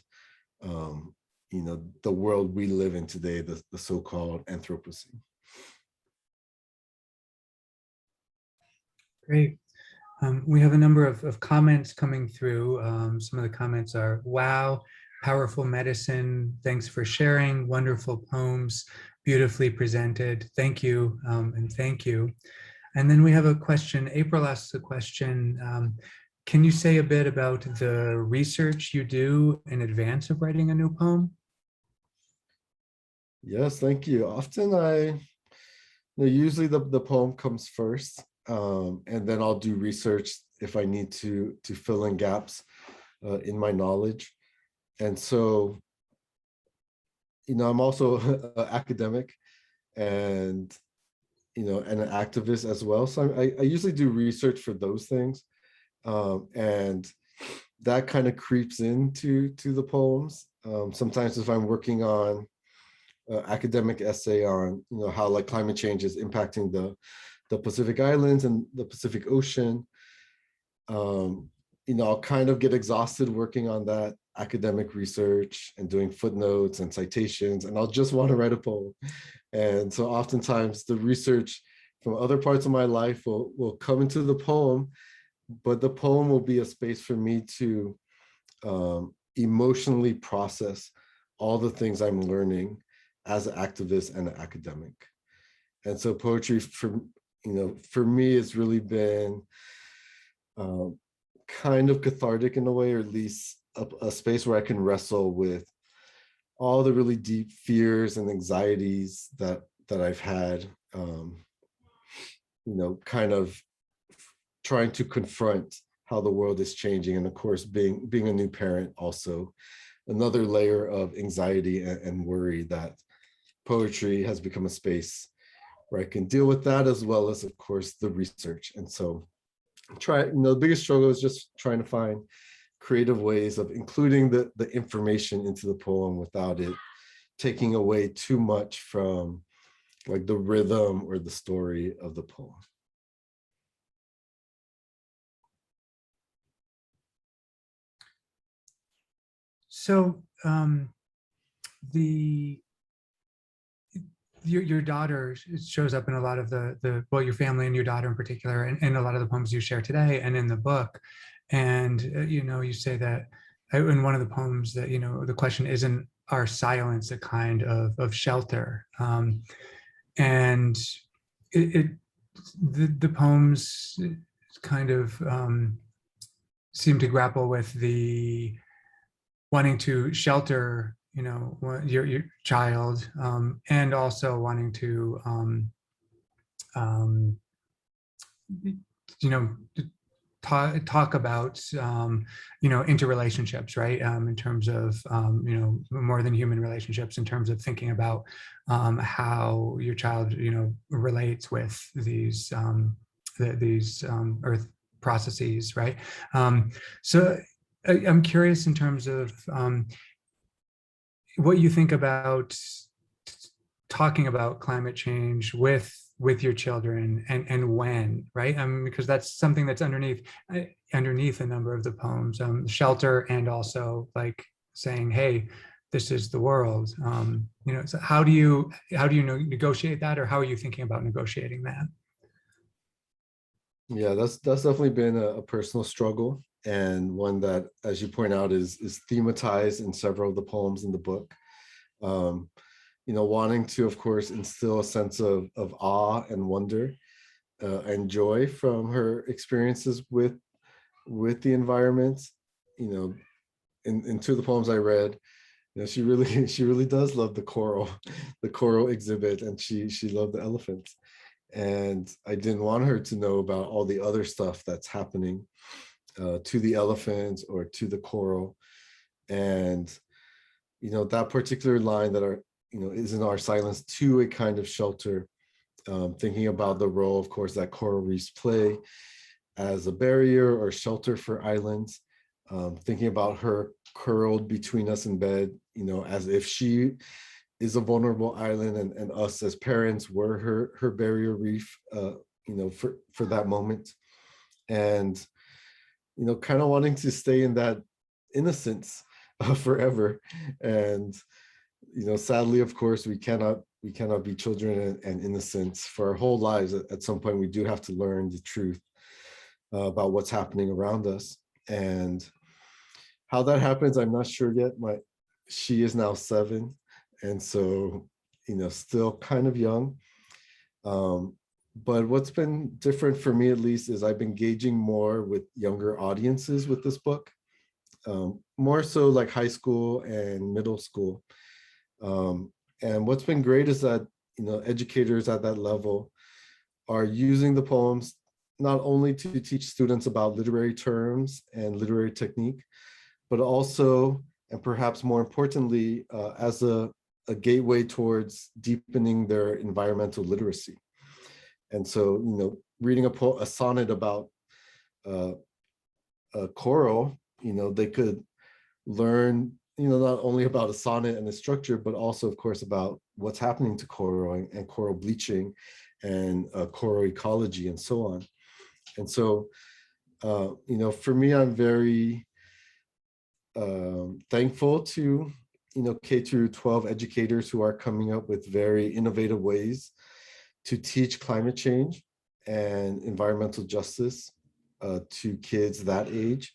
the world we live in today, the so-called Anthropocene.
Great. We have a number of comments coming through. Some of the comments are, wow, powerful medicine. Thanks for sharing. Wonderful poems, beautifully presented. Thank you, and thank you. And then we have a question. April asks a question. Can you say a bit about the research you do in advance of writing a new poem?
Yes, thank you. Often usually the poem comes first. And then I'll do research if I need to fill in gaps in my knowledge. And so, I'm also an academic and, and an activist as well. So I usually do research for those things. And that kind of creeps into the poems. Sometimes if I'm working on academic essay on, how like climate change is impacting the Pacific Islands and the Pacific Ocean, I'll kind of get exhausted working on that academic research and doing footnotes and citations, and I'll just want to write a poem. And so oftentimes the research from other parts of my life will come into the poem, but the poem will be a space for me to emotionally process all the things I'm learning as an activist and an academic. And so poetry for me, it's really been kind of cathartic in a way, or at least a space where I can wrestle with all the really deep fears and anxieties that I've had, kind of trying to confront how the world is changing. And of course, being a new parent, also another layer of anxiety and worry, that poetry has become a space where I can deal with that, as well as, of course, the research. And so the biggest struggle is just trying to find creative ways of including the information into the poem without it taking away too much from like the rhythm or the story of the poem.
So your daughter shows up in a lot of well, your family and your daughter in particular, and a lot of the poems you share today and in the book. And you say that in one of the poems that the question, isn't our silence a kind of shelter? And the poems kind of seem to grapple with the wanting to shelter your child, and also wanting to talk about interrelationships, right? In terms of more than human relationships, in terms of thinking about how your child relates with these earth processes, right? So I'm curious in terms of what you think about talking about climate change with your children, and when, right? Because that's something that's underneath a number of the poems, shelter, and also like saying, hey, this is the world. So how do you negotiate that, or how are you thinking about negotiating that?
Yeah, that's definitely been a personal struggle, and one that, as you point out, is thematized in several of the poems in the book. Wanting to, of course, instill a sense of awe and wonder and joy from her experiences with the environment. In two of the poems I read, she really does love the coral exhibit, and she loved the elephants. And I didn't want her to know about all the other stuff that's happening to the elephants or to the coral. And that particular line that is in our silence to a kind of shelter, thinking about the role, of course, that coral reefs play as a barrier or shelter for islands, thinking about her curled between us in bed, as if she is a vulnerable island, and us as parents were her barrier reef, for that moment. And, kind of wanting to stay in that innocence forever. And, sadly, of course, we cannot be children and innocents for our whole lives. At some point, we do have to learn the truth about what's happening around us. And how that happens, I'm not sure yet. She is now 7. And so, still kind of young. But what's been different for me, at least, is I've been engaging more with younger audiences with this book, more so like high school and middle school. And what's been great is that, educators at that level are using the poems not only to teach students about literary terms and literary technique, but also, and perhaps more importantly, as a gateway towards deepening their environmental literacy. And so, reading a sonnet about a coral, they could learn, not only about a sonnet and the structure, but also, of course, about what's happening to coral and coral bleaching and coral ecology and so on. And so, for me, I'm very thankful to K-12 educators who are coming up with very innovative ways to teach climate change and environmental justice to kids that age,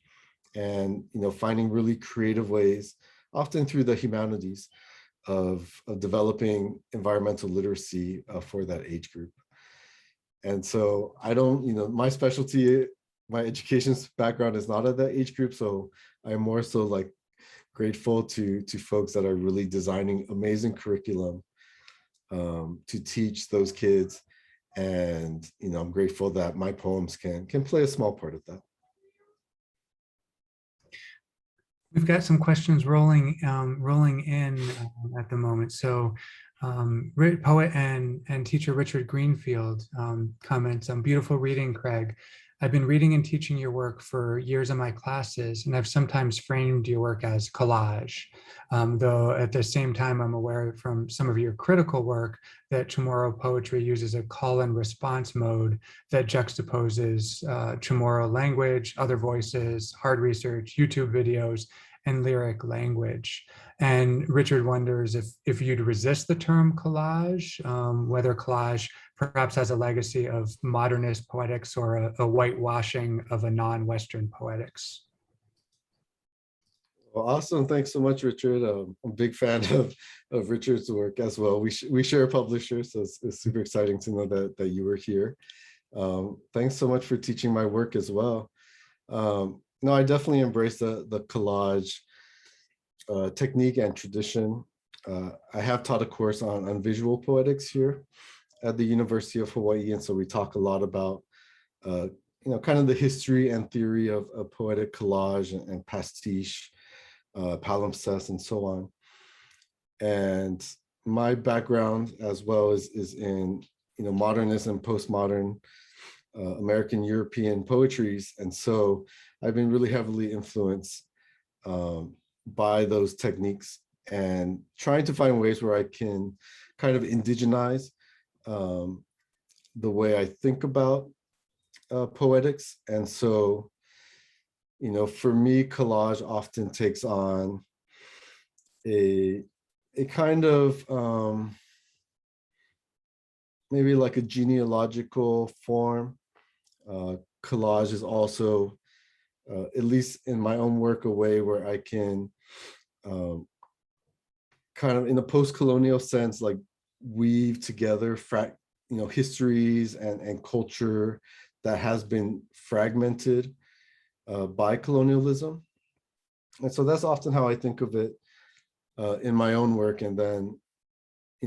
and finding really creative ways, often through the humanities, of developing environmental literacy for that age group. And so I don't, my specialty, my education background is not at that age group. So I'm more so like grateful to folks that are really designing amazing curriculum to teach those kids. And, I'm grateful that my poems can play a small part of that.
We've got some questions rolling in at the moment. So poet and teacher Richard Greenfield comments on beautiful reading, Craig. I've been reading and teaching your work for years in my classes, and I've sometimes framed your work as collage. Though at the same time, I'm aware from some of your critical work that Chamoru poetry uses a call and response mode that juxtaposes Chamorro language, other voices, hard research, YouTube videos, and lyric language. And Richard wonders if you'd resist the term collage, whether collage perhaps has a legacy of modernist poetics or a whitewashing of a non-Western poetics.
Well, awesome. Thanks so much, Richard. I'm a big fan of Richard's work as well. We share a publisher, so it's super exciting to know that you were here. Thanks so much for teaching my work as well. No, I definitely embrace the collage technique and tradition. I have taught a course on visual poetics here at the University of Hawai'i, and so we talk a lot about kind of the history and theory of poetic collage and pastiche, palimpsest, and so on. And my background as well is in modernist and postmodern American European poetries, and so I've been really heavily influenced by those techniques and trying to find ways where I can kind of indigenize the way I think about poetics. And so, for me, collage often takes on a kind of maybe like a genealogical form. Collage is also, at least in my own work, a way where I can kind of in a post-colonial sense, like weave together histories and culture that has been fragmented by colonialism. And so that's often how I think of it in my own work. And then,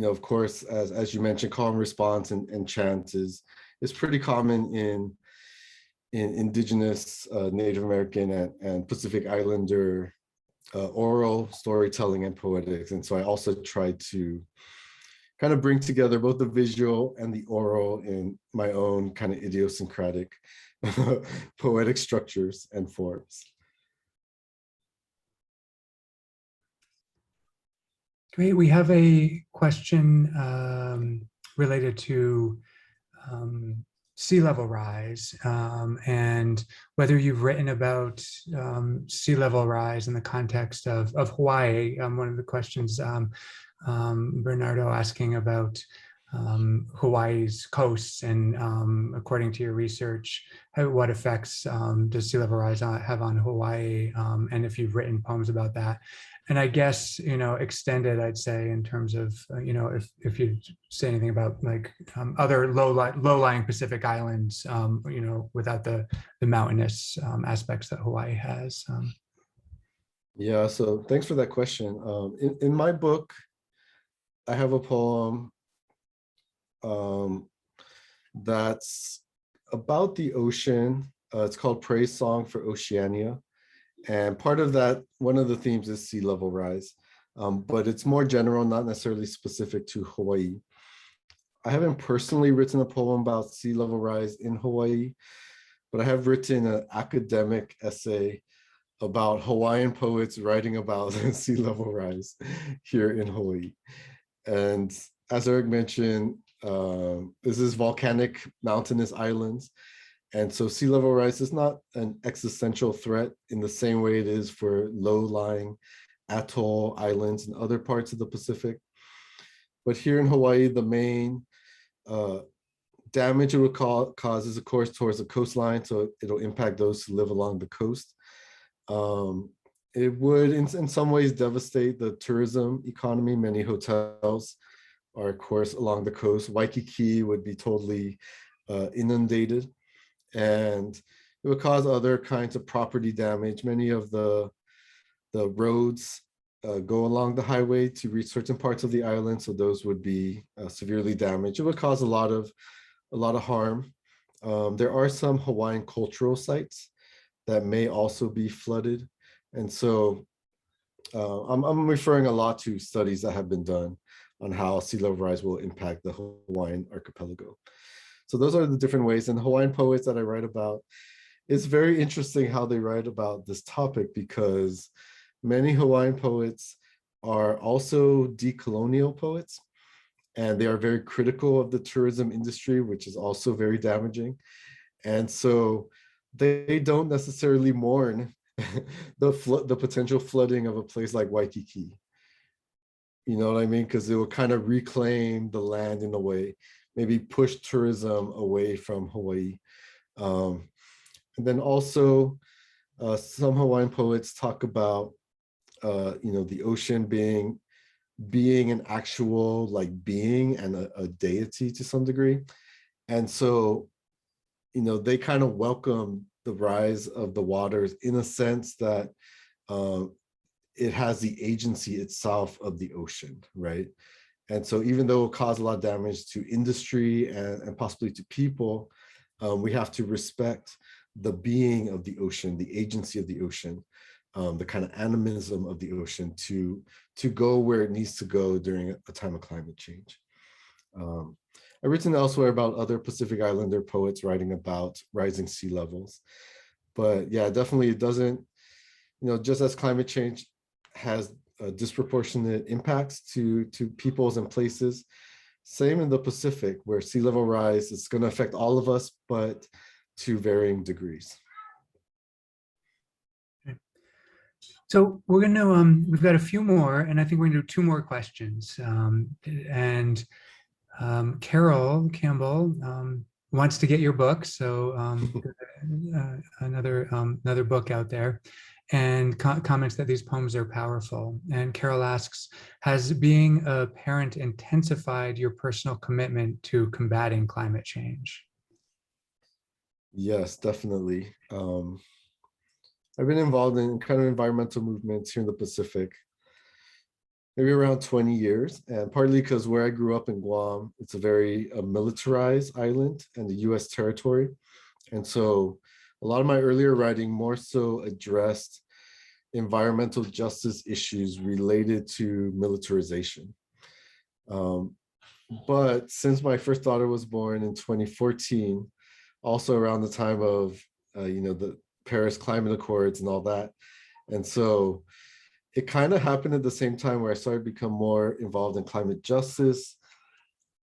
of course, as you mentioned, call and response and chant is pretty common in indigenous Native American and Pacific Islander oral storytelling and poetics. And so I also try to kind of bring together both the visual and the oral in my own kind of idiosyncratic poetic structures and forms.
Great. We have a question related to sea level rise and whether you've written about sea level rise in the context of Hawaii. One of the questions, Bernardo asking about Hawaii's coasts and according to your research, what effects does sea level rise have on Hawaii, and if you've written poems about that. And I guess, extended, I'd say, in terms of, if you say anything about like other low-lying Pacific islands, without the mountainous aspects that Hawaii has.
Yeah, so thanks for that question. In my book, I have a poem that's about the ocean. It's called Praise Song for Oceania. And part of that, one of the themes is sea level rise, but it's more general, not necessarily specific to Hawaii. I haven't personally written a poem about sea level rise in Hawaii, but I have written an academic essay about Hawaiian poets writing about sea level rise here in Hawaii. And as Eric mentioned, this is volcanic mountainous islands. And so sea level rise is not an existential threat in the same way it is for low-lying atoll islands in other parts of the Pacific. But here in Hawaii, the main damage it will cause is, of course, towards the coastline. So it'll impact those who live along the coast. It would, in some ways, devastate the tourism economy. Many hotels are, of course, along the coast. Waikiki would be totally inundated, and it would cause other kinds of property damage. Many of the roads go along the highway to reach certain parts of the island, so those would be severely damaged. It would cause a lot of harm. There are some Hawaiian cultural sites that may also be flooded, and so I'm referring a lot to studies that have been done on how sea level rise will impact the Hawaiian archipelago. So those are the different ways. And the Hawaiian poets that I write about, it's very interesting how they write about this topic, because many Hawaiian poets are also decolonial poets, and they are very critical of the tourism industry, which is also very damaging. And so they don't necessarily mourn the potential flooding of a place like Waikiki. You know what I mean? Because it will kind of reclaim the land in a way, maybe push tourism away from Hawaii. And then also some Hawaiian poets talk about, the ocean being an actual like being and a deity to some degree. And so, they kind of welcome the rise of the waters in a sense that it has the agency itself of the ocean, right? And so even though it caused a lot of damage to industry and possibly to people, we have to respect the being of the ocean, the agency of the ocean, the kind of animism of the ocean to go where it needs to go during a time of climate change. I've written elsewhere about other Pacific Islander poets writing about rising sea levels. But yeah, definitely it doesn't, just as climate change has disproportionate impacts to peoples and places, same in the Pacific, where sea level rise is going to affect all of us, but to varying degrees.
So we're going to, we've got a few more, and I think we're going to do two more questions. Carol Campbell wants to get your book, so another book out there, and comments that these poems are powerful. And Carol asks, has being a parent intensified your personal commitment to combating climate change?
Yes, definitely. I've been involved in kind of environmental movements here in the Pacific, maybe around 20 years, and partly because where I grew up in Guam, it's a very militarized island and the US territory. And so a lot of my earlier writing more so addressed environmental justice issues related to militarization. But since my first daughter was born in 2014, also around the time of, the Paris Climate Accords and all that. And so it kind of happened at the same time where I started to become more involved in climate justice.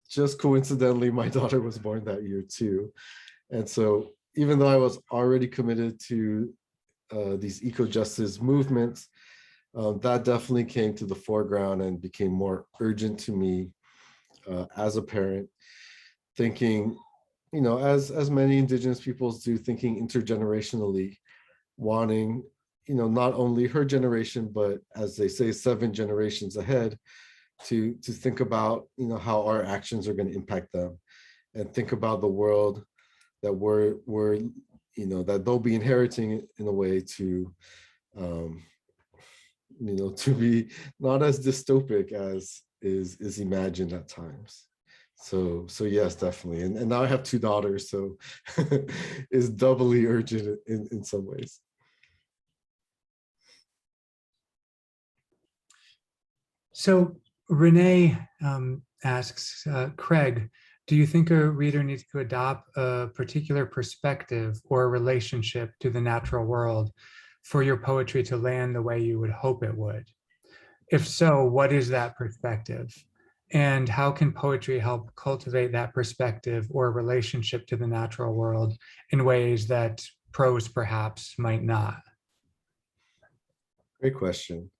Just coincidentally, my daughter was born that year too. And so even though I was already committed to these eco-justice movements, that definitely came to the foreground and became more urgent to me as a parent, thinking, as many indigenous peoples do, thinking intergenerationally, wanting, not only her generation, but as they say, 7 generations ahead, to think about, how our actions are going to impact them, and think about the world that we're that they'll be inheriting in a way to, to be not as dystopic as is imagined at times. So yes, definitely. And now I have 2 daughters, so it's doubly urgent in some ways.
So Renee asks, Craig, do you think a reader needs to adopt a particular perspective or relationship to the natural world for your poetry to land the way you would hope it would? If so, what is that perspective? And how can poetry help cultivate that perspective or relationship to the natural world in ways that prose perhaps might not?
Great question.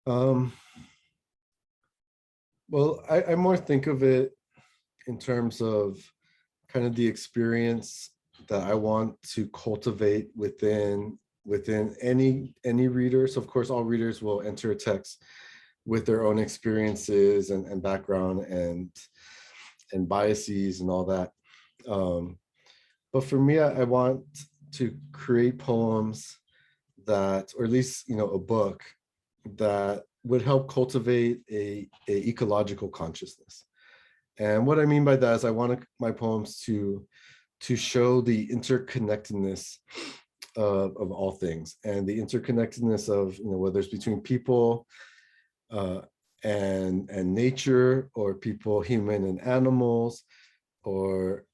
Well, I more think of it in terms of kind of the experience that I want to cultivate within within any reader. So of course, all readers will enter a text with their own experiences and background and biases and all that. But for me, I want to create poems that, or at least, a book that would help cultivate a ecological consciousness. And what I mean by that is I want my poems to show the interconnectedness of all things, and the interconnectedness of, whether it's between people and nature, or people, human and animals, or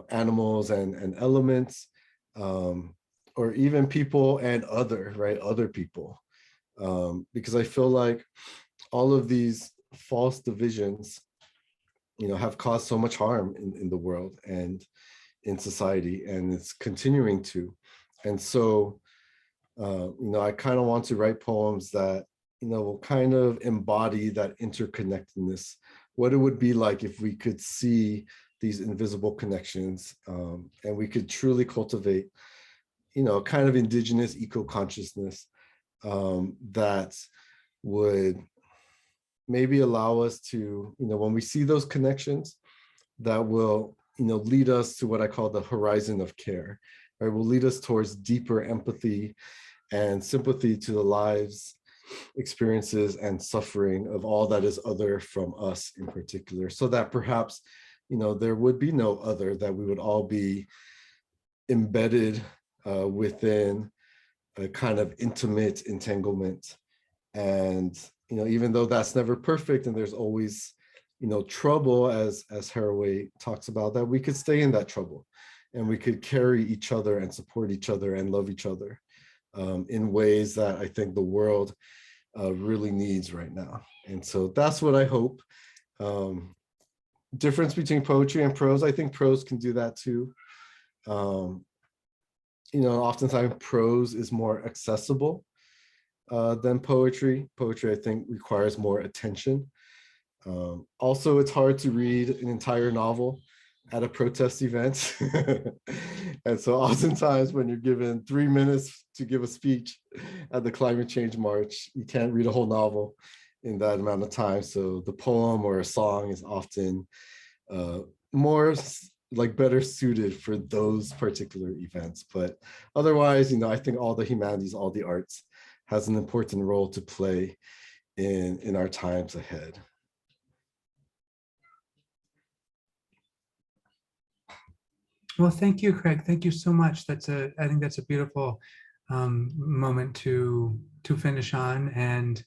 animals and elements, or even people and other people, because I feel like all of these false divisions have caused so much harm in the world and in society, and it's continuing to. And so I kind of want to write poems that will kind of embody that interconnectedness, what it would be like if we could see these invisible connections, and we could truly cultivate kind of indigenous eco-consciousness that would maybe allow us to, when we see those connections, that will lead us to what I call the horizon of care, right? Will lead us towards deeper empathy and sympathy to the lives, experiences, and suffering of all that is other from us in particular, so that perhaps there would be no other, that we would all be embedded within a kind of intimate entanglement. And even though that's never perfect, and there's always trouble, as Haraway talks about, that we could stay in that trouble, and we could carry each other and support each other and love each other in ways that I think the world really needs right now. And so that's what I hope. Difference between poetry and prose, I think prose can do that too. Oftentimes prose is more accessible than poetry. Poetry, I think, requires more attention. Also, it's hard to read an entire novel at a protest event. And so oftentimes when you're given 3 minutes to give a speech at the climate change march, you can't read a whole novel in that amount of time. So the poem or a song is often more like better suited for those particular events. But otherwise, I think all the humanities, all the arts has an important role to play in our times ahead.
Well, thank you, Craig. Thank you so much. I think that's a beautiful moment to finish on, and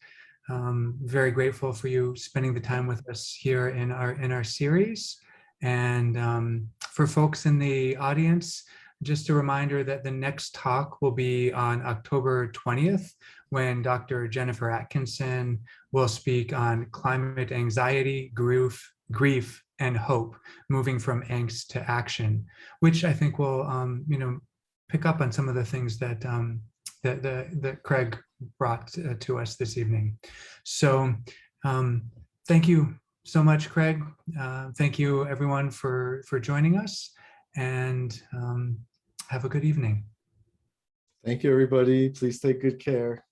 very grateful for you spending the time with us here in our series. And for folks in the audience, just a reminder that the next talk will be on October 20th, when Dr. Jennifer Atkinson will speak on climate anxiety, grief, and hope, moving from angst to action, which I think will, pick up on some of the things that that Craig brought to us this evening. So thank you so much, Craig. Thank you, everyone, for joining us, and have a good evening.
Thank you, everybody. Please take good care.